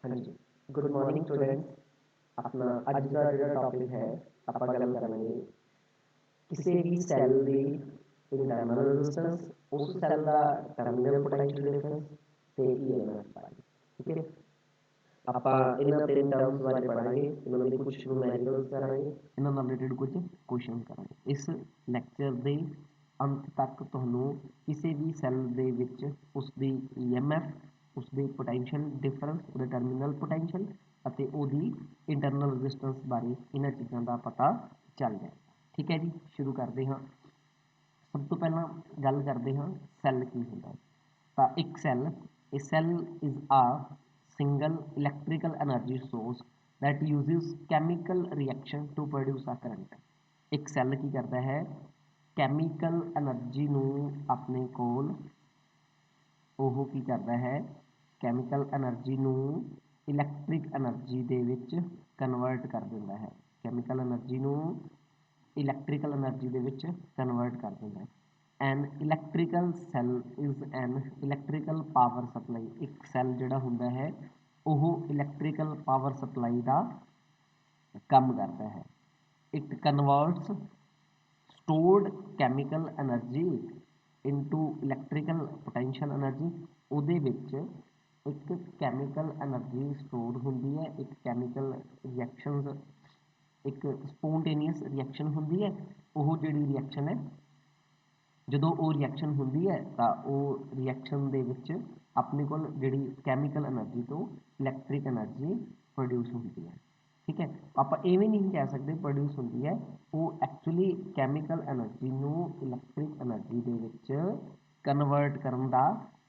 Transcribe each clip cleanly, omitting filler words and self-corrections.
हाँ जी, good morning students. अपना अज का जो टॉपिक है आप गल करेंगे किसी भी सैल की इंटरनल रेजिस्टेंस, उस सैल का टर्मिनल पोटेंशियल डिफरेंस ते ईएमएफ बारे। ठीक है, आप इन तीन टर्म्स बारे पढ़ांगे, इन्होंने कुछ न्यूमेरिकल्स करांगे, इन्होंने रिलेटेड कुछ क्वेश्चन करांगे। इस लैक्चर के अंत तक तुहानू किसी भी सैल दे विच उसकी ईएमएफ, उसके पोटेंशियल डिफरेंस, उसके टर्मिनल पोटेंशियल ਅਤੇ ਉਹਦੀ इंटरनल रजिस्टेंस बारे इन्होंने चीज़ों का पता चल जाए। ठीक है जी, शुरू करते हैं। सब तो पहला गल करते हैं सैल की होंदा। तो एक cell, a cell is a single electrical energy source that uses chemical reaction to produce a current. एक सैल की करता है, कैमिकल एनर्जी नू अपने कोल ਉਹ ਕੀ ਕਰਦਾ ਹੈ, ਕੈਮੀਕਲ ਐਨਰਜੀ ਨੂੰ ਇਲੈਕਟ੍ਰਿਕ ਐਨਰਜੀ ਦੇ ਵਿੱਚ ਕਨਵਰਟ ਕਰ ਦਿੰਦਾ ਹੈ। ਕੈਮੀਕਲ ਐਨਰਜੀ ਨੂੰ ਇਲੈਕਟ੍ਰੀਕਲ ਐਨਰਜੀ ਦੇ ਵਿੱਚ ਕਨਵਰਟ ਕਰ ਦਿੰਦਾ ਹੈ। An electrical cell is an electrical power supply. ਇੱਕ ਸੈੱਲ ਜਿਹੜਾ ਹੁੰਦਾ ਹੈ ਉਹ ਇਲੈਕਟ੍ਰੀਕਲ ਪਾਵਰ ਸਪਲਾਈ ਦਾ ਕੰਮ ਕਰਦਾ ਹੈ। It converts stored chemical energy into electrical potential energy. ਉਹਦੇ ਵਿੱਚ ਇੱਕ ਕੈਮੀਕਲ ਐਨਰਜੀ ਸਟੋਰ ਹੁੰਦੀ ਹੈ, ਇੱਕ ਕੈਮੀਕਲ ਰਿਐਕਸ਼ਨਸ, ਇੱਕ ਸਪੋਂਟੇਨੀਅਸ ਰਿਐਕਸ਼ਨ ਹੁੰਦੀ ਹੈ। ਉਹ ਜਿਹੜੀ ਰਿਐਕਸ਼ਨ ਹੈ, ਜਦੋਂ ਉਹ ਰਿਐਕਸ਼ਨ ਹੁੰਦੀ ਹੈ ਤਾਂ ਉਹ ਰਿਐਕਸ਼ਨ ਦੇ ਵਿੱਚ ਆਪਣੇ ਕੋਲ ਜਿਹੜੀ ਕੈਮੀਕਲ ਐਨਰਜੀ ਤੋਂ ਇਲੈਕਟ੍ਰਿਕ ਐਨਰਜੀ ਪ੍ਰੋਡਿਊਸ ਹੁੰਦੀ ਹੈ। ठीक है, आप इवें नहीं कह सकते प्रोड्यूस होती है, वो एक्चुअली कैमिकल एनर्जी नू electric energy they which convert करने का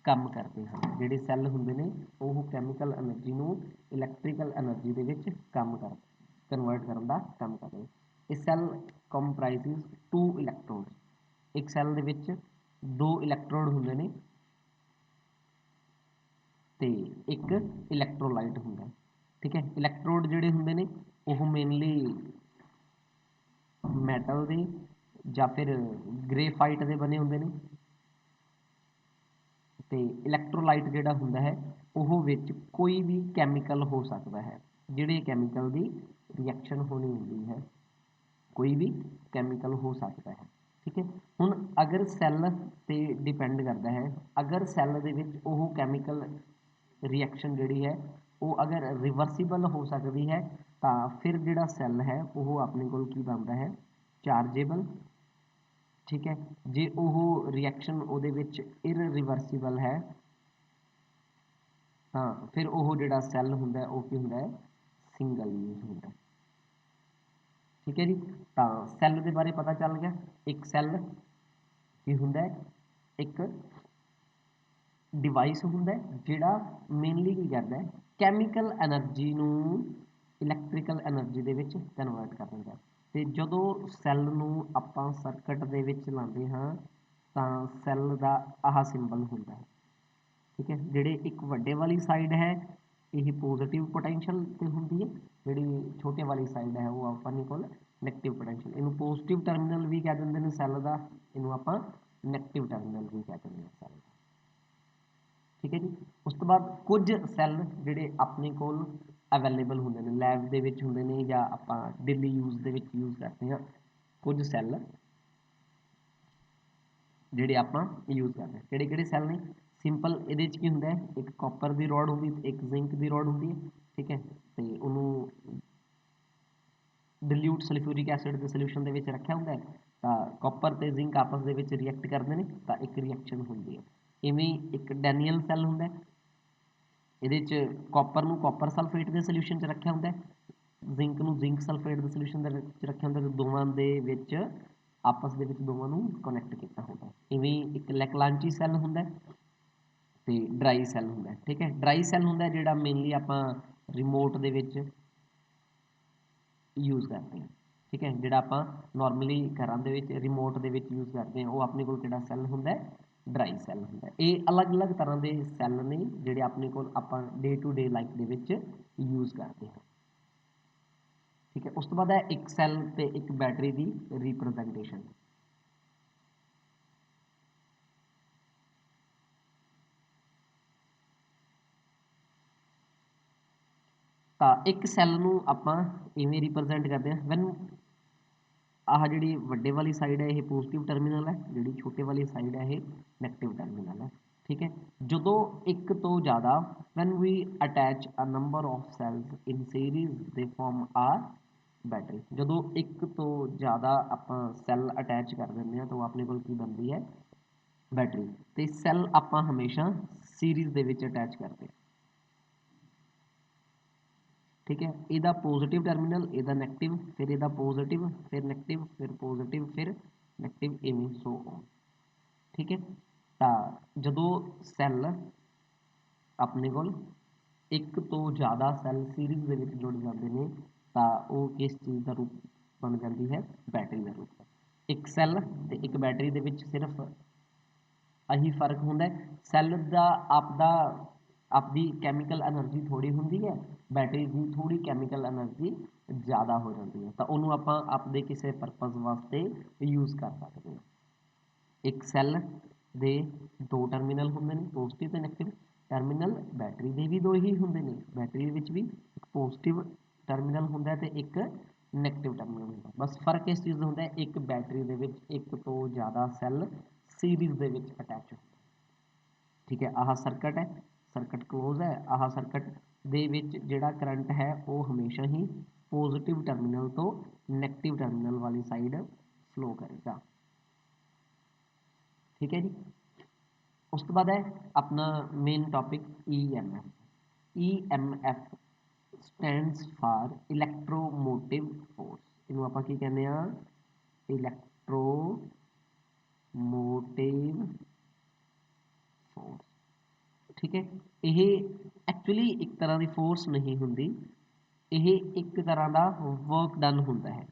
काम करते हैं। जिहड़े सैल हुंदे ने वो कैमिकल एनर्जी नू electrical energy they which convert करने का काम करते हैं। ये सैल कंप्राइजिज टू इलैक्ट्रोड्स। एक सैल दे विच दो इलैक्ट्रोड हुंदे ने ते एक इलैक्ट्रोलाइट हुंदा है। ठीक है, इलैक्ट्रोड जिहड़े हुंदे ने वो मेनली मैटल के या फिर ग्रेफाइट के बने हुंदे ने ते इलैक्ट्रोलाइट जिहड़ा हुंदा है वो विच कोई भी कैमिकल हो सकता है, जिहड़े कैमिकल की रिएक्शन होनी हुंदी है, कोई भी कैमिकल हो सकता है। ठीक है, हुण अगर सैल ते डिपेंड करता है, अगर सैल दे विच वो कैमिकल रिएक्शन जिहड़ी है वो अगर रिवर्सीबल हो सकती है तो फिर जिहड़ा सैल है वो अपने कोल की बनता है, चार्जेबल। ठीक है, जे वो रिएक्शन उहदे विच इररिवर्सीबल है तो फिर वो जिहड़ा सैल हुंदा है वो की हुंदा है, सिंगल यूज हुंदा है। ठीक है जी, तो सैल के बारे पता चल गया। एक सैल की हुंदा है, एक डिवाइस हुंदा है जिहड़ा मेनली की करता है, कैमिकल एनर्जी नू electrical energy they which convert कर दिंदा है। ते जदों सैल नू आपां सर्किट दे विच लांदे हां तां सैल दा आह सिंबल हुंदा है। ठीक है, जिहड़ी एक वड्डे वाली साइड है ये पॉजिटिव पोटेंशियल ते हुंदी है, जिहड़ी छोटे वाली साइड है वो अपने कोल नैगेटिव पोटेंशियल। इनू पॉजिटिव टर्मिनल भी कह दिंदे ने सैल दा, इनू आपां नैगेटिव टर्मिनल भी कह दिंदे ने सैल दा। ठीक है जी, उस तो बाद कुछ सैल जिहड़े अपने कोल अवेलेबल होंगे ने, लैब दे विच होंदे ने या आपां डेली यूज़ दे विच यूज़ करते हैं, कुछ सैल जिहड़े आपां यूज़ करते हैं। किहड़े-किहड़े सैल ने, सिंपल इहदे च की हुंदा है, एक कॉपर दी रॉड हुंदी, एक जिंक दी रॉड हुंदी है। ठीक है, ते उहनूं डिल्यूट सल्फ्यूरिक एसिड के सल्यूशन दे विच रखिया हुंदा है, तो कॉपर ते जिंक आपस दे विच रिएक्ट करते हैं तो एक रिएक्शन होंदी है। इवें एक डैनियल सैल हुंदा है, इहदे च कॉपर नूं कॉपर सल्फेट के सल्यूशन च रखिया हुंदा है, जिंक नूं जिंक सल्फेट के सल्यूशन दे विच रखिया हुंदा है, ते दोवां दे विच आपस दे विच दोवां नूं कनैक्ट कीता हुंदा है। इवें एक लैकलांची सैल हुंदा है ते ड्राई सैल हुंदा है। ठीक है, ड्राई सैल हुंदा है जिहड़ा मेनली आपां रिमोट दे विच यूज़ करते हैं। ठीक है, जिहड़ा आपां नॉर्मली घरां दे विच रिमोट दे विच यूज़ करते हैं वो अपने कोल किहड़ा सैल हुंदा है, ड्राई सैल हुंदा है। ये अलग अलग तरह के सैल ने जिहड़े अपने कोल आपां डे टू डे लाइफ दे विच यूज़ करते हैं। ठीक है, उस तो बाद है एक सैल ते एक बैटरी की रिप्रजेंटेशन। ਤਾਂ ਇੱਕ ਸੈੱਲ ਨੂੰ ਆਪਾਂ ਇਵੇਂ ਰਿਪਰੈਜ਼ੈਂਟ ਕਰਦੇ ਹਾਂ ਵੈਨ ਆਹ ਜਿਹੜੀ ਵੱਡੇ ਵਾਲੀ ਸਾਈਡ ਹੈ ਇਹ ਪੋਜ਼ਿਟਿਵ ਟਰਮੀਨਲ ਹੈ, ਜਿਹੜੀ ਛੋਟੇ ਵਾਲੀ ਸਾਈਡ ਹੈ ਇਹ ਨੈਗੇਟਿਵ ਟਰਮੀਨਲ ਹੈ। ਠੀਕ ਹੈ, ਜਦੋਂ ਇੱਕ ਤੋਂ ਜ਼ਿਆਦਾ when we attach a number of cells in series they form a battery. ਜਦੋਂ ਇੱਕ ਤੋਂ ਜ਼ਿਆਦਾ ਆਪਾਂ ਸੈੱਲ ਅਟੈਚ ਕਰ ਦਿੰਦੇ ਹਾਂ ਤਾਂ ਉਹ ਆਪਣੇ ਕੋਲ ਕੀ ਬਣਦੀ ਹੈ, ਬੈਟਰੀ। ਤੇ ਸੈੱਲ ਆਪਾਂ ਹਮੇਸ਼ਾ ਸੀਰੀਜ਼ ਦੇ ਵਿੱਚ ਅਟੈਚ ਕਰਦੇ ਹਾਂ। ठीक है, ਇਹਦਾ ਪੋਜ਼ਿਟਿਵ ਟਰਮੀਨਲ, ਇਹਦਾ ਨੈਗੇਟਿਵ, ਫਿਰ ਇਹਦਾ ਪੋਜ਼ਿਟਿਵ, ਫਿਰ ਨੈਗੇਟਿਵ, ਫਿਰ ਪੋਜ਼ਿਟਿਵ, ਫਿਰ ਨੈਗੇਟਿਵ, ਇਵੇਂ ਸੋ ਔਨ। ਠੀਕ ਹੈ, ਤਾਂ ਜਦੋਂ ਸੈੱਲ ਆਪਣੇ ਕੋਲ ਇੱਕ ਤੋਂ ਜ਼ਿਆਦਾ ਸੈੱਲ ਸੀਰੀਜ਼ ਦੇ ਵਿੱਚ ਜੁੜ ਜਾਂਦੇ ਨੇ ਤਾਂ ਉਹ ਕਿਸ ਚੀਜ਼ ਦਾ ਰੂਪ ਬਣ ਜਾਂਦੀ ਹੈ, ਬੈਟਰੀ ਦਾ ਰੂਪ। ਇੱਕ ਸੈੱਲ ਤੇ ਇੱਕ ਬੈਟਰੀ ਦੇ ਵਿੱਚ ਸਿਰਫ ਆਹੀ ਫਰਕ ਹੁੰਦਾ ਹੈ, ਸੈੱਲ ਦਾ ਆਪਦੀ ਕੈਮੀਕਲ ਐਨਰਜੀ ਥੋੜ੍ਹੀ ਹੁੰਦੀ ਹੈ, ਬੈਟਰੀ ਦੀ ਥੋੜ੍ਹੀ ਕੈਮੀਕਲ ਐਨਰਜੀ ਜ਼ਿਆਦਾ ਹੋ ਜਾਂਦੀ ਹੈ, ਤਾਂ ਉਹਨੂੰ ਆਪਾਂ ਆਪਦੇ ਕਿਸੇ ਪਰਪਸ ਵਾਸਤੇ ਯੂਜ਼ ਕਰ ਸਕਦੇ ਹਾਂ। ਇੱਕ ਸੈੱਲ ਦੇ ਦੋ ਟਰਮੀਨਲ ਹੁੰਦੇ ਨੇ, ਪੋਜ਼ਿਟਿਵ ਅਤੇ ਨੈਗੇਟਿਵ ਟਰਮੀਨਲ। ਬੈਟਰੀ ਦੇ ਵੀ ਦੋ ਹੀ ਹੁੰਦੇ ਨੇ, ਬੈਟਰੀ ਦੇ ਵਿੱਚ ਵੀ ਇੱਕ ਪੋਜ਼ਿਟਿਵ ਟਰਮੀਨਲ ਹੁੰਦਾ ਅਤੇ ਇੱਕ ਨੈਗੇਟਿਵ ਟਰਮੀਨਲ ਹੁੰਦਾ। ਬਸ ਫਰਕ ਇਸ ਚੀਜ਼ ਦਾ ਹੁੰਦਾ, ਇੱਕ ਬੈਟਰੀ ਦੇ ਵਿੱਚ ਇੱਕ ਤੋਂ ਜ਼ਿਆਦਾ ਸੈੱਲ ਸੀਰੀਜ਼ ਦੇ ਵਿੱਚ ਅਟੈਚ ਹੁੰਦਾ। ਠੀਕ ਹੈ, ਆਹ ਸਰਕਟ ਹੈ, ਸਰਕਟ ਕਲੋਜ਼ ਹੈ, ਆਹ ਸਰਕਟ ਦੇ ਵਿੱਚ ਜਿਹੜਾ ਕਰੰਟ ਹੈ ਉਹ ਹਮੇਸ਼ਾ ਹੀ ਪੋਜ਼ਿਟਿਵ ਟਰਮੀਨਲ ਤੋਂ ਨੈਗੇਟਿਵ ਟਰਮੀਨਲ ਵਾਲੀ ਸਾਈਡ ਫਲੋ ਕਰੇਗਾ। ਠੀਕ ਹੈ ਜੀ, ਉਸ ਤੋਂ ਬਾਅਦ ਹੈ ਆਪਣਾ main topic EMF। EMF stands for electromotive force. ਇਹਨੂੰ ਆਪਾਂ ਕੀ ਕਹਿੰਦੇ ਆ, ਇਲੈਕਟ੍ਰੋਮੋਟਿਵ ਫੋਰਸ। ਠੀਕ ਹੈ, ਇਹ ਐਕਚੁਅਲੀ ਇੱਕ ਤਰ੍ਹਾਂ ਦੀ ਫੋਰਸ ਨਹੀਂ ਹੁੰਦੀ, ਇਹ ਇੱਕ ਤਰ੍ਹਾਂ ਦਾ ਵਰਕ ਡਨ ਹੁੰਦਾ ਹੈ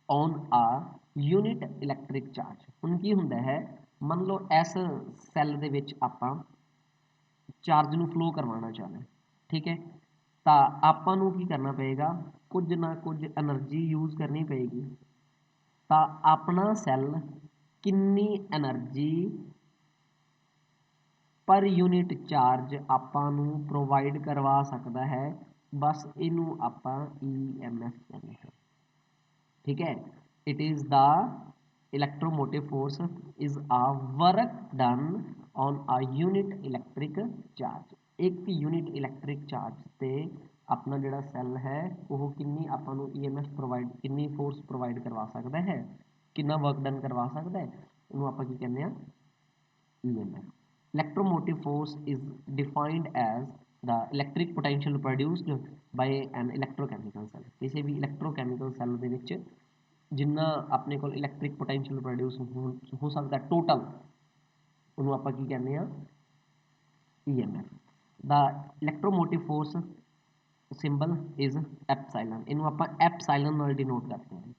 ਔਨ ਆ ਯੂਨਿਟ ਇਲੈਕਟ੍ਰਿਕ ਚਾਰਜ। ਹੁਣ ਕੀ ਹੁੰਦਾ ਹੈ, ਮੰਨ ਲਓ ਇਸ ਸੈੱਲ ਦੇ ਵਿੱਚ ਆਪਾਂ ਚਾਰਜ ਨੂੰ ਫਲੋ ਕਰਵਾਉਣਾ ਚਾਹੁੰਦੇ। ਠੀਕ ਹੈ, ਤਾਂ ਆਪਾਂ ਨੂੰ ਕੀ ਕਰਨਾ ਪਏਗਾ, ਕੁਝ ਨਾ ਕੁਝ ਐਨਰਜੀ ਯੂਜ਼ ਕਰਨੀ ਪਏਗੀ। ਤਾਂ ਆਪਣਾ ਸੈੱਲ ਕਿੰਨੀ ਐਨਰਜੀ ਪਰ ਯੂਨਿਟ ਚਾਰਜ ਆਪਾਂ ਨੂੰ ਪ੍ਰੋਵਾਈਡ ਕਰਵਾ ਸਕਦਾ ਹੈ, ਬਸ ਇਹਨੂੰ ਆਪਾਂ EMF ਕਹਿੰਦੇ ਹਾਂ। ठीक है, it is the electromotive force is a work done on a unit electric charge। एक यूनिट इलैक्ट्रिक चार्ज से अपना जिहड़ा सैल है वो किन्नी आपां नूं EMF प्रोवाइड, किन्नी फोर्स प्रोवाइड करवा सकता है, किन्ना वर्क डन करवा सकता है, उन्होंने आपां की कहते हैं EMF। Electromotive force is defined as the electric potential produced by an electrochemical cell। किसी भी electrochemical cell ਦੇ ਵਿੱਚ जिन्ना अपने को इलैक्ट्रिक पोटेंशियल प्रोड्यूस हो सकता है टोटल, ਉਹਨੂੰ ਆਪਾਂ ਕੀ ਕਹਿੰਦੇ ਆ, EMF। ਦਾ electromotive force symbol is epsilon. ਇਹਨੂੰ ਆਪਾਂ ਐਪਸਾਈਲਨ ਨਾਲ ਡਿਨੋਟ ਕਰਦੇ ਹਾਂ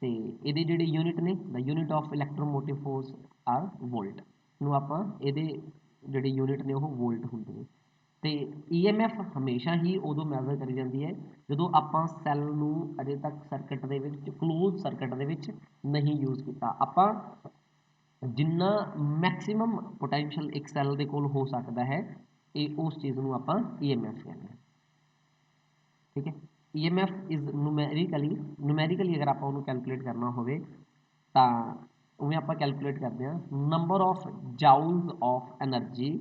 ਤੇ ਇਹਦੇ ਜਿਹੜੇ ਯੂਨਿਟ ਨੇ, ਦਾ unit of electromotive force are volt. ਇਹਨੂੰ ਆਪਾਂ ਇਹਦੇ ਜਿਹੜੇ ਯੂਨਿਟ ਨੇ ਉਹ ਵੋਲਟ ਹੁੰਦੇ ਨੇ। ਤੇ EMF ਹਮੇਸ਼ਾ ਹੀ ਉਦੋਂ ਮੈਜ਼ਰ ਕਰੀ ਜਾਂਦੀ ਹੈ ਜਦੋਂ ਆਪਾਂ ਸੈੱਲ ਨੂੰ ਅਜੇ ਤੱਕ ਸਰਕਟ ਦੇ ਵਿੱਚ, ਕਲੋਜ਼ ਸਰਕਟ ਦੇ ਵਿੱਚ ਨਹੀਂ ਯੂਜ਼ ਕੀਤਾ। ਆਪਾਂ ਜਿੰਨਾ ਮੈਕਸਿਮਮ ਪੋਟੈਂਸ਼ੀਅਲ ਇੱਕ ਸੈੱਲ ਦੇ ਕੋਲ ਹੋ ਸਕਦਾ ਹੈ, ਇਹ ਉਸ ਚੀਜ਼ ਨੂੰ ਆਪਾਂ EMF ਕਹਿੰਦੇ ਹਾਂ। ਠੀਕ ਹੈ, EMF ਇਜ਼ ਨੂਮੈਰੀਕਲੀ ਅਗਰ ਆਪਾਂ ਉਹਨੂੰ ਕੈਲਕੂਲੇਟ ਕਰਨਾ ਹੋਵੇ ਤਾਂ ਉਵੇਂ ਆਪਾਂ ਕੈਲਕੂਲੇਟ ਕਰਦੇ ਹਾਂ, number of joules of energy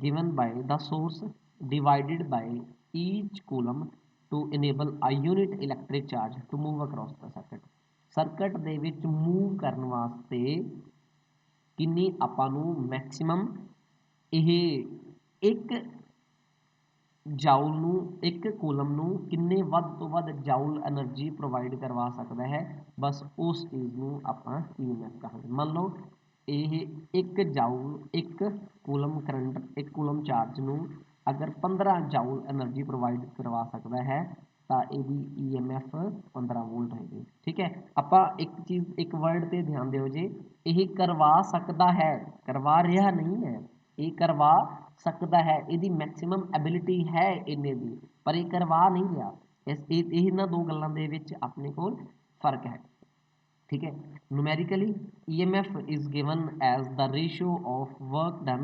given by the source divided by each coulomb to enable a unit electric charge to move across the circuit। Circuit ਦੇ ਵਿੱਚ ਮੂਵ ਕਰਨ ਵਾਸਤੇ ਕਿੰਨੀ ਆਪਾਂ ਨੂੰ ਮੈਕਸਿਮਮ ਇਹ ਇੱਕ ਜਾਊਲ ਨੂੰ, ਇੱਕ ਕੂਲਮ ਨੂੰ ਕਿੰਨੇ ਵੱਧ ਤੋਂ ਵੱਧ ਜਾਊਲ ਐਨਰਜੀ ਪ੍ਰੋਵਾਈਡ ਕਰਵਾ ਸਕਦਾ ਹੈ, ਬਸ ਉਸ ਚੀਜ਼ ਨੂੰ ਆਪਾਂ EMF ਕਹਾਂਗੇ। ਮੰਨ ਲਓ ਇਹ ਇੱਕ ਜਾਊਲ, ਇੱਕ ਕੂਲਮ ਕਰੰਟ, ਇੱਕ ਕੂਲਮ ਚਾਰਜ ਨੂੰ ਅਗਰ 15 ਜਾਊਲ ਐਨਰਜੀ ਪ੍ਰੋਵਾਈਡ ਕਰਵਾ ਸਕਦਾ ਹੈ ਤਾਂ ਇਹਦੀ EMF 15 ਵੋਲਟ ਹੋਏਗੀ। ਠੀਕ ਹੈ, ਆਪਾਂ ਇੱਕ ਚੀਜ਼, ਇੱਕ ਵਰਡ ਤੇ ਧਿਆਨ ਦਿਓ ਜੇ, ਇਹ ਕਰਵਾ ਸਕਦਾ ਹੈ, ਕਰਵਾ ਰਿਹਾ ਨਹੀਂ ਹੈ, ਇਹ ਕਰਵਾ ਸਕਦਾ ਹੈ, ਇਹਦੀ ਮੈਕਸਿਮਮ ਐਬਿਲਿਟੀ ਹੈ ਇੰਨੇ ਦੀ, ਪਰ ਇਹ ਕਰਵਾ ਨਹੀਂ ਰਿਹਾ। ਇਹਨਾਂ ਦੋ ਗੱਲਾਂ ਦੇ ਵਿੱਚ ਆਪਣੇ ਕੋਲ ਫਰਕ ਹੈ। ठीक है, numerically EMF is given as the ratio of work done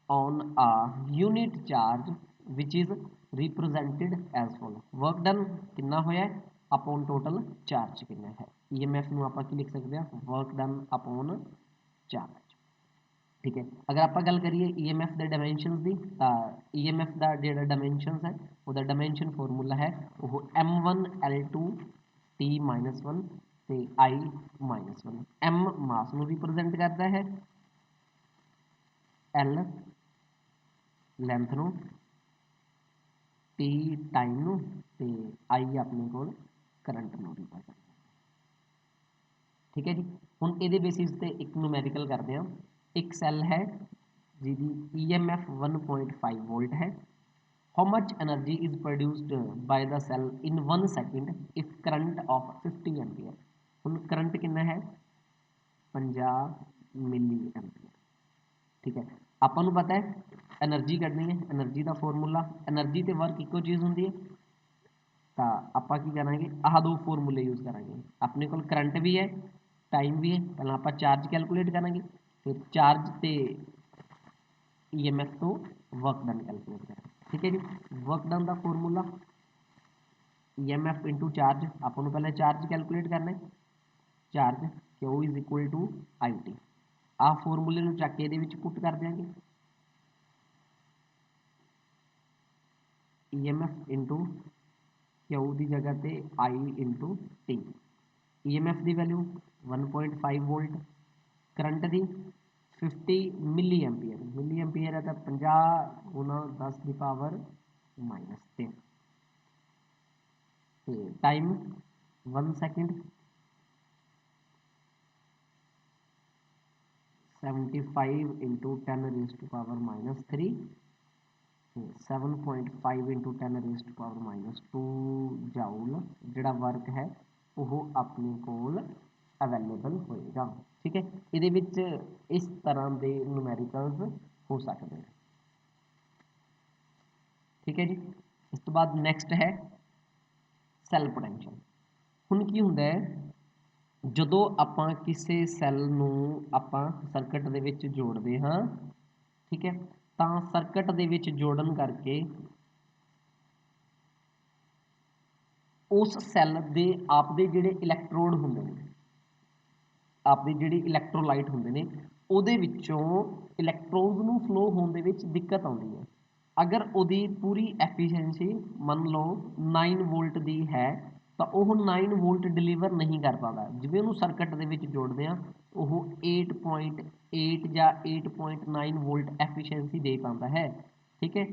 on a unit charge which is represented as follow. Work done कितना होया अपॉन टोटल चार्ज कितना है। ईएमएफ ਨੂੰ ਆਪਾਂ ਕੀ ਲਿਖ ਸਕਦੇ ਹਾਂ वर्क डन अपॉन चार्ज। ठीक है, अगर आप गल करिए ईएमएफ के डायमेंशनस की तो ईएमएफ का जो डायमेंशनस है वह डायमेंशन फॉर्मूला है वो M1L2T-1 तो I-1। M मास को रिप्रजेंट करता है, L लेंथ को, T टाइम को, तो I अपने को करंट को रिप्रजेंट। ठीक है जी, हुण ये बेसिस पे एक न्यूमैरिकल करते हैं। एक सैल है जिसकी EMF 1.5 वोल्ट है। How much energy is produced by the cell in 1 second if current of 50 ampere. हुण करंट कितना है 50 मिली एम्पीयर। ठीक है, आपां नूं पता है एनर्जी कढनी है, एनर्जी का फॉर्मूला, एनर्जी तो वर्क इको चीज़ होंगी है, तो आपां की करांगे आह दो फॉर्मूले यूज़ करांगे। अपने को करंट भी है टाइम भी है, पहले आप चार्ज कैलकुलेट करांगे फिर चार्ज तो EMF तो वर्क डन कैलकुलेट करेंगे। ठीक है जी, वर्क डन का फॉर्मूला EMF इंटू चार्ज, आपको पहले चार्ज कैलकुलेट करना है, charge Q is equal to IT। आ फॉर्मूले में चक के ये पुट कर देंगे EMF इंटू Q की जगह पे I इंटू T। EMF की वैल्यू 1.5 वोल्ट, करंट की 50 मिली एम्पीयर, मिली एम्पीयर है तो 50 गुना 10 की power -3। Time 1 second, 75 into 10 raise to power -3, 7.5 into 10 raise to power -2 joule जिहड़ा वर्क है वो अपने कोल अवेलेबल होएगा। ठीक है, ये इस तरह के न्यूमैरिकल्स हो सकते हैं। ठीक है जी, इस तो बाद नैक्सट है सैल पोटैंशियल। हुण की हुंदा है जदों आपां किसी सैल नूं आपां सर्किट दे विच जोड़दे हां, ठीक है, तां सर्किट दे विच जोड़न करके उस सैल दे आपदे जिहड़े इलैक्ट्रोड हुंदे ने, आपदी जिहड़ी इलैक्ट्रोलाइट हुंदे ने ਉਹਦੇ ਵਿੱਚੋਂ ਇਲੈਕਟ੍ਰੋਨਸ ਨੂੰ ਫਲੋ ਹੋਣ ਦੇ ਵਿੱਚ ਦਿੱਕਤ ਆਉਂਦੀ ਹੈ। अगर ਉਹਦੀ ਪੂਰੀ ਐਫੀਸ਼ੀਐਂਸੀ ਮੰਨ ਲਓ 9 ਵੋਲਟ ਦੀ ਹੈ ਤਾਂ ਉਹ 9 ਵੋਲਟ ਡਿਲੀਵਰ ਨਹੀਂ ਕਰ ਪਾਉਂਦਾ। ਜਿਵੇਂ ਉਹਨੂੰ ਸਰਕਟ ਦੇ ਵਿੱਚ ਜੋੜਦੇ ਆ ਉਹ 8.8 ਜਾਂ 8.9 ਵੋਲਟ ਐਫੀਸ਼ੀਐਂਸੀ ਦੇ ਪਾਉਂਦਾ ਹੈ। ਠੀਕ ਹੈ,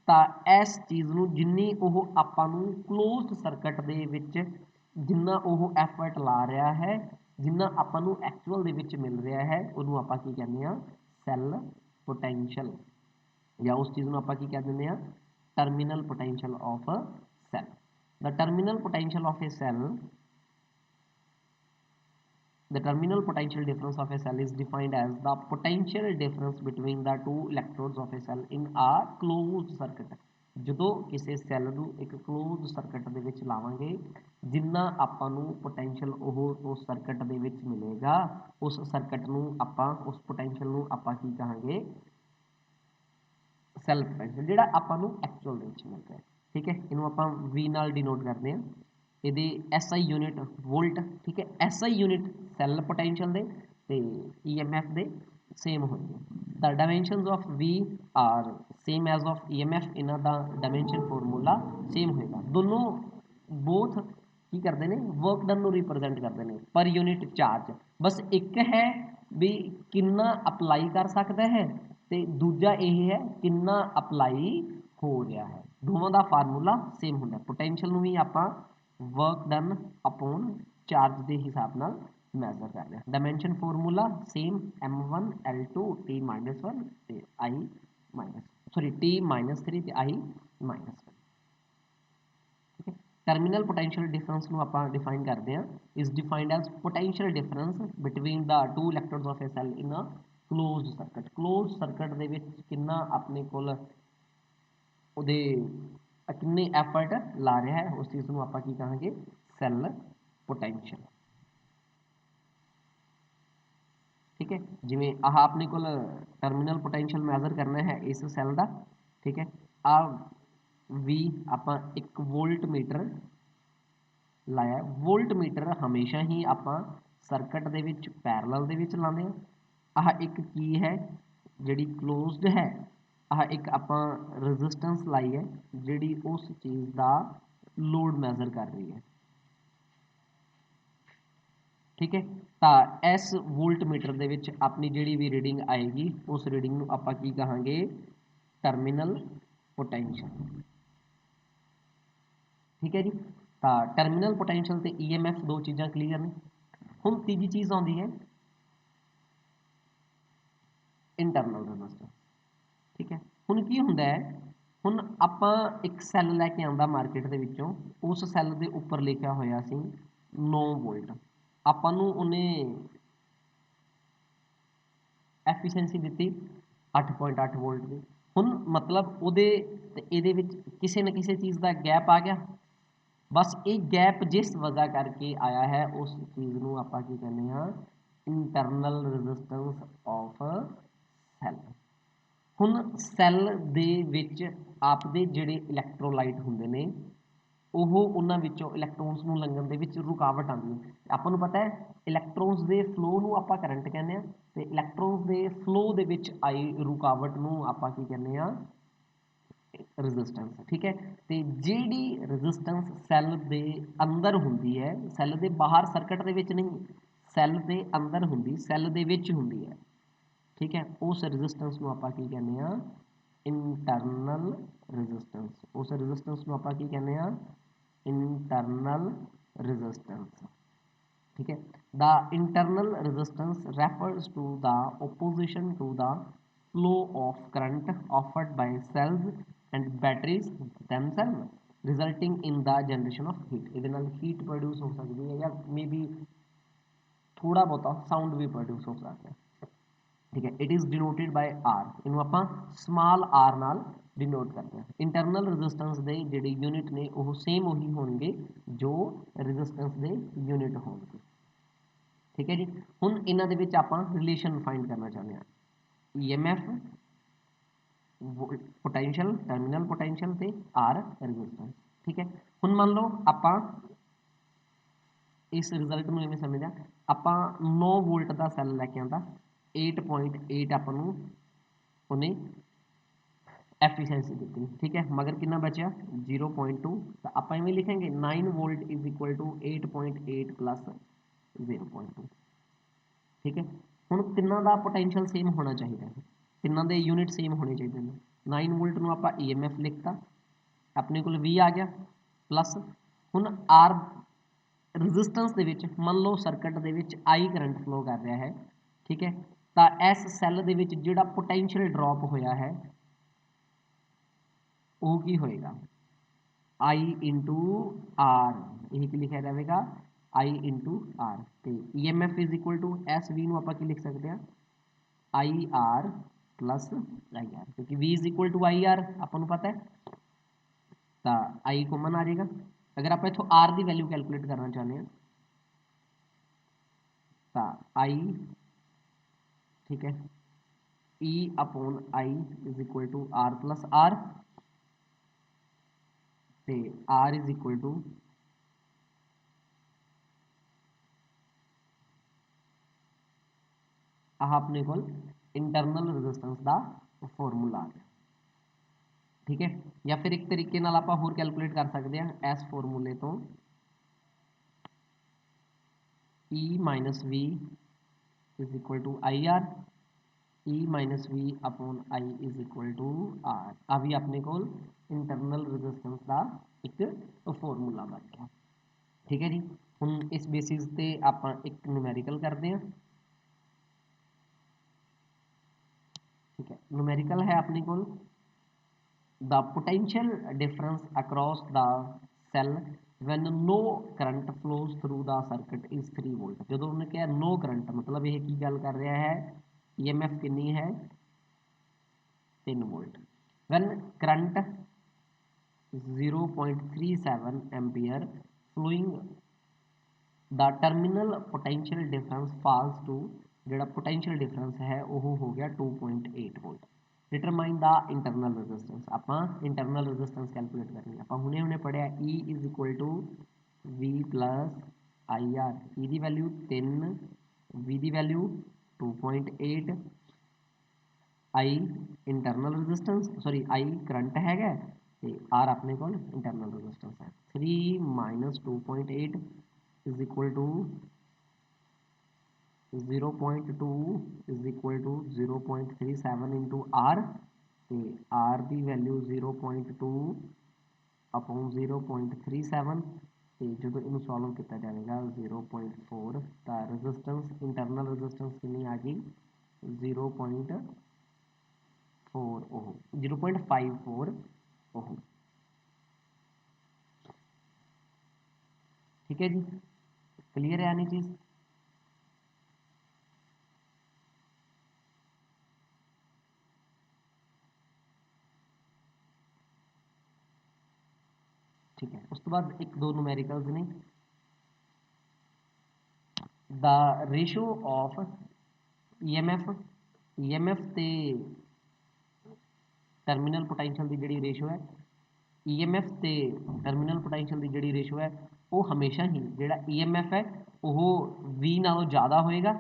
ਤਾਂ ਇਸ ਚੀਜ਼ ਨੂੰ ਜਿੰਨੀ ਉਹ ਆਪਾਂ ਨੂੰ ਕਲੋਜ਼ਡ ਸਰਕਟ ਦੇ ਵਿੱਚ ਜਿੰਨਾ ਉਹ ਐਫਰਟ ਲਾ ਰਿਹਾ ਹੈ, ਜਿੰਨਾ ਆਪਾਂ ਨੂੰ ਐਕਚੁਅਲ ਦੇ ਵਿੱਚ ਮਿਲ ਰਿਹਾ ਹੈ, ਉਹਨੂੰ ਆਪਾਂ ਕੀ ਕਹਿੰਦੇ ਆ ਸੈੱਲ ਪੋਟੈਂਸ਼ੀਅਲ, ਜਾਂ उस चीज़ को आप कह दें terminal potential of cell. The terminal potential of a cell, the terminal potential difference of a cell is defined as the potential difference between the two electrodes of a cell in a closed circuit। ਜਦੋਂ ਕਿਸੇ cell ਨੂੰ ਇੱਕ closed circuit ਦੇ ਵਿੱਚ ਲਾਵਾਂਗੇ ਜਿੰਨਾ ਆਪਾਂ ਨੂੰ ਪੋਟੈਂਸ਼ੀਅਲ ਉਹ ਉਸ ਸਰਕਟ ਦੇ ਵਿੱਚ ਮਿਲੇਗਾ, ਉਸ ਸਰਕਟ ਨੂੰ ਆਪਾਂ ਉਸ ਪੋਟੈਂਸ਼ੀਅਲ ਨੂੰ ਆਪਾਂ ਕੀ ਕਹਾਂਗੇ सैल पोटैंशियल, जिहड़ा आपां नूं एक्चुअल दे विच मिल रहा है। ठीक है, इनू आपां V नाल डिनोट करते हैं, ये SI यूनिट वोल्ट। ठीक है, SI यूनिट सैल पोटैंशियल दे ते EMF दे सेम होंगे। The dimensions of V are same as of EMF, इन्हां दा डायमेंशन फॉर्मूला सेम होएगा। दोनों बोथ की करते हैं वर्क डन नूं रिप्रजेंट करते हैं पर यूनिट चार्ज। बस एक है भी कितना अप्लाई कर सकता है ਤੇ ਦੂਜਾ ਇਹ ਹੈ ਕਿੰਨਾ ਅਪਲਾਈ ਹੋ ਰਿਹਾ ਹੈ। ਦੋਵਾਂ ਦਾ ਫਾਰਮੂਲਾ ਸੇਮ ਹੁੰਦਾ। ਪੋਟੈਂਸ਼ੀਅਲ ਨੂੰ ਵੀ ਆਪਾਂ ਵਰਕ ਡਨ ਅਪੋਨ ਚਾਰਜ ਦੇ ਹਿਸਾਬ ਨਾਲ ਮੈਜ਼ਰ ਕਰ ਰਹੇ ਹਾਂ। Dimension formula same M1 L2 T-1 ਤੇ I T-3 ਤੇ I-1। ठीक है, टर्मिनल पोटेंशियल डिफरेंस ਨੂੰ ਆਪਾਂ डिफाइन करते हैं is defined as potential difference between the two electrodes of a cell in a close circuit. Close circuit ਦੇ ਵਿੱਚ ਕਿੰਨਾ ਆਪਣੇ ਕੋਲ ਉਹਦੇ ਕਿੰਨੇ ਐਫਰਟ ਲਾ ਰਿਹਾ ਹੈ, ਉਸ ਚੀਜ਼ ਨੂੰ ਆਪਾਂ ਕੀ ਕਹਾਂਗੇ ਸੈੱਲ ਪੋਟੈਂਸ਼ੀਅਲ। ठीक है, जिमें आह अपने को टर्मिनल पोटेंशियल मैजर करना है इस सैल का। ठीक है, आ ਵੀ ਆਪਾਂ ਇੱਕ ਵੋਲਟ ਮੀਟਰ ਲਾਇਆ। ਵੋਲਟ ਮੀਟਰ ਹਮੇਸ਼ਾ ਹੀ ਆਪਾਂ ਸਰਕਟ ਦੇ ਵਿੱਚ ਪੈਰਲਲ ਦੇ ਵਿੱਚ ਲਾਉਂਦੇ ਹਾਂ। ਆਹ ਇੱਕ ਕੀ ਹੈ ਜਿਹੜੀ ਕਲੋਜ਼ਡ ਹੈ, ਆਹ ਇੱਕ ਆਪਾਂ ਰੈਜ਼ਿਸਟੈਂਸ ਲਾਈ ਹੈ ਜਿਹੜੀ ਉਸ ਚੀਜ਼ ਦਾ ਲੋਡ ਮੈਜ਼ਰ ਕਰ ਰਹੀ ਹੈ। ਠੀਕ ਹੈ, ਤਾਂ ਇਸ ਵੋਲਟ ਮੀਟਰ ਦੇ ਵਿੱਚ ਆਪਣੀ ਜਿਹੜੀ ਵੀ ਰੀਡਿੰਗ ਆਏਗੀ ਉਸ ਰੀਡਿੰਗ ਨੂੰ ਆਪਾਂ ਕੀ ਕਹਾਂਗੇ, ਟਰਮੀਨਲ ਪੋਟੈਂਸ਼ੀਅਲ। ਠੀਕ ਹੈ ਜੀ, ਤਾਂ ਟਰਮੀਨਲ ਪੋਟੈਂਸ਼ੀਅਲ ਤੇ EMF ਦੋ ਚੀਜ਼ਾਂ ਕਲੀਅਰ ਨੇ। ਹੁਣ ਤੀਜੀ ਚੀਜ਼ ਆਉਂਦੀ ਹੈ ਇੰਟਰਨਲ ਰੈਜ਼ਿਸਟੈਂਸ। ਠੀਕ ਹੈ, ਹੁਣ ਕੀ ਹੁੰਦਾ ਹੈ, ਹੁਣ ਆਪਾਂ ਇੱਕ ਸੈੱਲ ਲੈ ਕੇ ਆਉਂਦਾ ਮਾਰਕੀਟ ਦੇ ਵਿੱਚੋਂ, ਉਸ ਸੈੱਲ ਦੇ ਉੱਪਰ ਲਿਖਿਆ ਹੋਇਆ ਸੀ 9 ਵੋਲਟ। ਆਪਾਂ ਨੂੰ ਉਹਨੇ ਐਫੀਸ਼ੀਐਂਸੀ ਦਿੱਤੀ 8.8 ਵੋਲਟ ਦੀ। ਹੁਣ ਮਤਲਬ ਉਹਦੇ ਤੇ ਇਹਦੇ ਵਿੱਚ ਕਿਸੇ ਨਾ ਕਿਸੇ ਚੀਜ਼ ਦਾ ਗੈਪ ਆ ਗਿਆ। ਬਸ ਇਹ ਗੈਪ ਜਿਸ ਵਜ੍ਹਾ ਕਰਕੇ ਆਇਆ ਹੈ ਉਸ ਚੀਜ਼ ਨੂੰ ਆਪਾਂ ਕੀ ਕਹਿੰਦੇ ਹਾਂ, ਇੰਟਰਨਲ ਰੈਜ਼ਿਸਟੈਂਸ ਆਫ ਸੈੱਲ। ਹੁਣ ਸੈੱਲ ਦੇ ਵਿੱਚ ਆਪਦੇ ਜਿਹੜੇ ਇਲੈਕਟ੍ਰੋਲਾਈਟ ਹੁੰਦੇ ਨੇ, ਉਹ ਉਹਨਾਂ ਵਿੱਚੋਂ ਇਲੈਕਟ੍ਰੋਨਸ ਨੂੰ ਲੰਘਣ ਦੇ ਵਿੱਚ ਰੁਕਾਵਟ ਆਉਂਦੀ ਹੈ। ਆਪਾਂ ਨੂੰ ਪਤਾ ਹੈ ਇਲੈਕਟ੍ਰੋਨਸ ਦੇ ਫਲੋ ਨੂੰ ਆਪਾਂ ਕਰੰਟ ਕਹਿੰਦੇ ਹਾਂ, ਤੇ ਇਲੈਕਟ੍ਰੋਨਸ ਦੇ ਫਲੋ ਦੇ ਵਿੱਚ ਆਈ ਰੁਕਾਵਟ ਨੂੰ ਆਪਾਂ ਕੀ ਕਹਿੰਦੇ ਹਾਂ, ਰੈਜ਼ਿਸਟੈਂਸ। ਠੀਕ ਹੈ, ਤੇ ਜਿਹੜੀ ਰੈਜ਼ਿਸਟੈਂਸ ਸੈੱਲ ਦੇ ਅੰਦਰ ਹੁੰਦੀ ਹੈ, ਸੈੱਲ ਦੇ ਬਾਹਰ ਸਰਕਟ ਦੇ ਵਿੱਚ ਨਹੀਂ, ਸੈੱਲ ਦੇ ਅੰਦਰ ਹੁੰਦੀ, ਸੈੱਲ ਦੇ ਵਿੱਚ ਹੁੰਦੀ ਹੈ। ਠੀਕ ਹੈ, ਉਸ ਰੈਜ਼ਿਸਟੈਂਸ ਨੂੰ ਆਪਾਂ ਕੀ ਕਹਿੰਦੇ ਹਾਂ, ਇੰਟਰਨਲ ਰੈਜ਼ਿਸਟੈਂਸ। ਉਸ ਰੈਜ਼ਿਸਟੈਂਸ ਨੂੰ ਆਪਾਂ ਕੀ ਕਹਿੰਦੇ ਹਾਂ, ਇੰਟਰਨਲ ਰੈਜ਼ਿਸਟੈਂਸ। ठीक है, the internal resistance refers to the opposition to the flow of current offered by cells and batteries themselves, resulting in the generation of heat। ਇਹਦੇ ਨਾਲ heat produce ਹੋ ਸਕਦੀ ਹੈ ਜਾਂ maybe ਥੋੜਾ ਬਹੁਤਾ sound ਵੀ produce ਹੋ ਸਕਦਾ ਹੈ। ਠੀਕ ਹੈ, it is denoted by R। ਇਹਨੂੰ ਆਪਾਂ small r ਨਾਲ denote ਕਰਦੇ ਹਾਂ। ਇੰਟਰਨਲ ਰੈਜ਼ਿਸਟੈਂਸ ਦੇ ਜਿਹੜੇ ਯੂਨਿਟ ਨੇ ਉਹ ਸੇਮ ਉਹੀ ਹੋਣਗੇ ਜੋ ਰੈਜ਼ਿਸਟੈਂਸ ਦੇ ਯੂਨਿਟ ਹੋਣਗੇ। ठीक है जी, ਹੁਣ ਇਹਨਾਂ ਦੇ ਵਿੱਚ ਆਪਾਂ ਰਿਲੇਸ਼ਨ ਫਾਈਂਡ ਕਰਨਾ ਚਾਹੁੰਦੇ ਹਾਂ, EMF पोटेंशियल, टर्मिनल पोटेंशियल ਤੇ R रेजिस्टेंस। ठीक है, ਹੁਣ ਮੰਨ ਲਓ ਆਪਾਂ ਇਸ ਰਿਜ਼ਲਟ ਨੂੰ ਐਵੇਂ ਸਮਝਿਆ, ਆਪਾਂ 9 ਵੋਲਟ ਦਾ ਸੈੱਲ ਲੈ ਕੇ ਆਂਦਾ, 8.8 ਆਪਾਂ ਨੂੰ ਉਹਨੇ ਐਫੀਸ਼ੀਐਂਸੀ ਦਿੱਤੀ। ਠੀਕ ਹੈ, ਮਗਰ ਕਿੰਨਾ ਬਚਿਆ 0.2, ਤਾਂ ਆਪਾਂ ਇਵੇਂ ਲਿਖਾਂਗੇ 9 volt is equal to 8.8 plus 0.2। ਠੀਕ ਹੈ, ਹੁਣ ਤਿੰਨਾਂ ਦਾ ਪੋਟੈਂਸ਼ੀਅਲ ਸੇਮ ਹੋਣਾ ਚਾਹੀਦਾ ਹੈ, ਤਿੰਨਾਂ ਦੇ ਯੂਨਿਟ ਸੇਮ ਹੋਣੇ ਚਾਹੀਦੇ ਨੇ। 9 ਵੋਲਟ ਨੂੰ ਆਪਾਂ EMF ਲਿਖਤਾ, ਆਪਣੇ ਕੋਲ V ਆ ਗਿਆ, ਪਲੱਸ ਹੁਣ R ਰੈਜ਼ਿਸਟੈਂਸ ਦੇ ਵਿੱਚ ਮੰਨ ਲਓ ਸਰਕਟ ਦੇ ਵਿੱਚ I ਕਰੰਟ ਫਲੋ ਕਰ ਰਿਹਾ ਹੈ। ਠੀਕ ਹੈ, ਤਾਂ ਇਸ ਸੈੱਲ ਦੇ ਵਿੱਚ ਜਿਹੜਾ ਪੋਟੈਂਸ਼ੀਅਲ ਡ੍ਰੌਪ ਹੋਇਆ ਹੈ ਉਹ ਕੀ ਹੋਏਗਾ, I ਇੰਟੂ R। ਇਹ ਕੀ ਲਿਖਿਆ ਜਾਵੇਗਾ, I ਇੰਟੂ R। ਤੇ EMF is equal to SV ਨੂੰ ਆਪਾਂ ਕੀ ਲਿਖ ਸਕਦੇ ਹਾਂ, IR ਪਲੱਸ IR, ਕਿਉਂਕਿ V is equal to IR ਆਪਾਂ ਨੂੰ ਪਤਾ ਹੈ, ਤਾਂ I ਕਾਮਨ ਆ ਜਾਏਗਾ। ਅਗਰ ਆਪਾਂ ਇੱਥੋਂ R ਦੀ ਵੈਲਿਊ ਕੈਲਕੂਲੇਟ ਕਰਨਾ ਚਾਹੁੰਦੇ ਹਾਂ ਤਾਂ I, ਠੀਕ ਹੈ, E upon I is equal to R plus R, ਤੇ R इज इक्वल टू ਆਹ ਆਪਣੇ ਕੋਲ ਇੰਟਰਨਲ ਰੈਜ਼ਿਸਟੈਂਸ ਦਾ ਫਾਰਮੂਲਾ ਆ ਗਿਆ। ਠੀਕ ਹੈ, ਜਾਂ ਫਿਰ ਇੱਕ ਤਰੀਕੇ ਨਾਲ ਆਪਾਂ ਹੋਰ ਕੈਲਕੂਲੇਟ ਕਰ ਸਕਦੇ ਹਾਂ ਇਸ ਫਾਰਮੂਲੇ ਤੋਂ, E minus V is equal to IR, E minus V upon I is equal to R। ਆ ਵੀ ਆਪਣੇ ਕੋਲ ਇੰਟਰਨਲ ਰੈਜ਼ਿਸਟੈਂਸ ਦਾ ਇੱਕ ਫਾਰਮੂਲਾ ਬਣ ਗਿਆ। ਠੀਕ ਹੈ ਜੀ, ਹੁਣ ਇਸ ਬੇਸਿਸ ਤੇ ਆਪਾਂ ਇੱਕ ਨੂਮੈਰੀਕਲ ਕਰਦੇ ਹਾਂ। ठीक है, न्यूमेरिकल है अपने को the potential difference across the cell when no current flows through the circuit is 3 volt. जो उन्होंने कहा नो करंट मतलब यह की गल कर रहा है, EMF कितनी है 3 volt. When current 0.37 ampere flowing the terminal potential difference falls to, ਜਿਹੜਾ पोटेंशियल डिफरेंस है वह हो गया 2.8 volt. Determine the internal resistance, आपां इंटरनल रेजिस्टेंस कैलकुलेट करनी है। आपां हुणे पढ़िया E is equal to V plus I R, E की वैल्यू 3, V की value 2.8, I internal resistance sorry I current हैगा ते R अपने को इंटरनल रेजिस्टेंस है। 3 minus 2.8 is equal to 0.2 is equal to 0.37 into R, तो आर की value 0.2 upon 0.37, तो जो इन सॉल्व किया जाएगा 0.4, तो रेजिस्टेंस इंटरनल रेजिस्टेंस कितनी आ गई 0.4 ओम, 0.54 ओम। ठीक है जी, क्लियर है यानी चीज़। ठीक है, उस तो बाद एक दो न्यूमेरिकल्स ने, द रेशो ऑफ EMF ਤੇ टर्मिनल पोटेंशियल की जी रेशो है, EMF ਤੇ टर्मिनल पोटेंशियल की जी रेशो है, वो हमेशा ही जोड़ा EMF है वो V नालों ज़्यादा होएगा,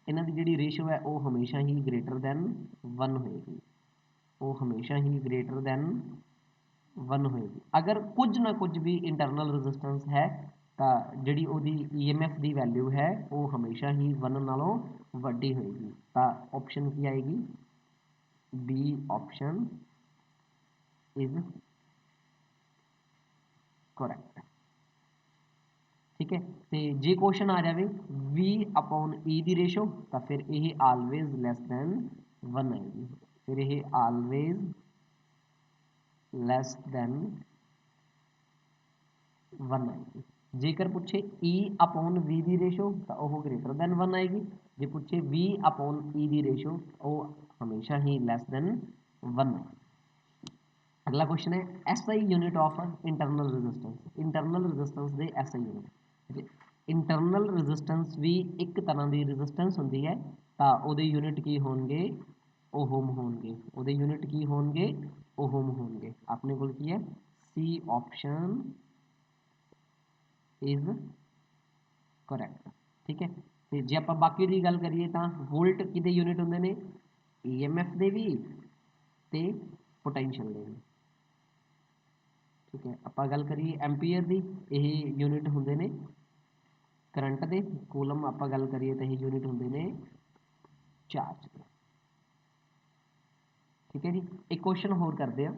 इन्हों की जी रेशो है वो हमेशा ही ग्रेटर दैन 1 होएगी, वो हमेशा ही ग्रेटर दैन 1 होएगी। अगर कुछ ना कुछ भी इंटरनल रेजिस्टेंस है तो जी EMF की वैल्यू है वो हमेशा ही 1 नालों वड्डी होएगी, तो ऑप्शन की आएगी बी ऑप्शन इज करैक्ट। ठीक है, तो जे क्वेश्चन आ जाए V अपॉन E की रेशो, तो फिर यह आलवेज लैस दैन 1 आएगी, फिर यह आलवेज लैस दैन 1 आएगी। जेकर पूछे E अपॉन V की रेशो तो वह ग्रेटर दैन 1 आएगी, जो पूछे V अपॉन E की रेशो वो हमेशा ही लैस दैन 1 है। अगला क्वेश्चन है SI unit of internal resistance, internal resistance के SI यूनिट। इंटरनल रेजिस्टेंस भी एक तरह की रेजिस्टेंस होंगी है, तो वो यूनिट की होंगे ओहम होंगे, वो यूनिट की होंगे ओहम होंगे। अपने को की है सी ऑप्शन इज करैक्ट। ठीक है, तो जे आप बाकी की गल करिए तो वोल्ट कि यूनिट होंगे ने EMF के भी ते पोटेंशियल के भी। ठीक है, आप गल करिए एम्पीयर की, यह यूनिट होंगे ने करंट के, कूलम आप गल करिए तो यह यूनिट होंगे ने चार्ज के। ठीक है जी, एक क्वेश्चन होर करते हैं,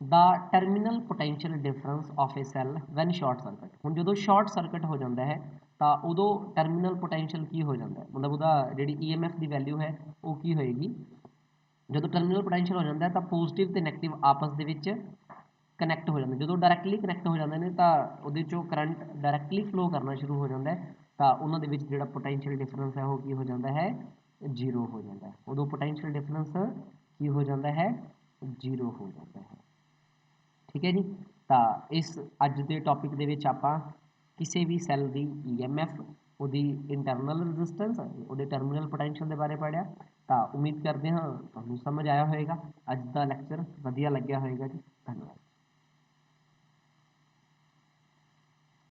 the terminal potential difference of a cell when short circuit. हुण जो शॉर्ट सर्किट हो जाता है तो उदों टर्मिनल पोटेंशियल की हो जाता है, मतलब वह जी EMF की वैल्यू है वो की होएगी, जो टर्मिनल पोटेंशियल हो जाता है तो पॉजिटिव तो नैगेटिव आपस के कनैक्ट हो जाते, जो डायरैक्टली कनैक्ट हो जाते हैं तो वो करंट डायरैक्टली फ्लो करना शुरू हो जाता है, तो उन्होंने जो पोटेंशियल डिफरेंस है वो की हो जाता है जीरो हो जाता है, उदों पोटेंशियल डिफरेंस की हो जाता है जीरो हो जाता है। ठीक है जी, तो इस अज के टॉपिक के आप किसी भी सैल की EMF वो इंटरनल रेजिस्टेंस वो टर्मिनल पोटेंशियल के बारे पढ़िया, तो उम्मीद करते हैं तुहानूं समझ आया होगा, अज का लैक्चर वधिया लग्या होगा जी। धन्यवाद।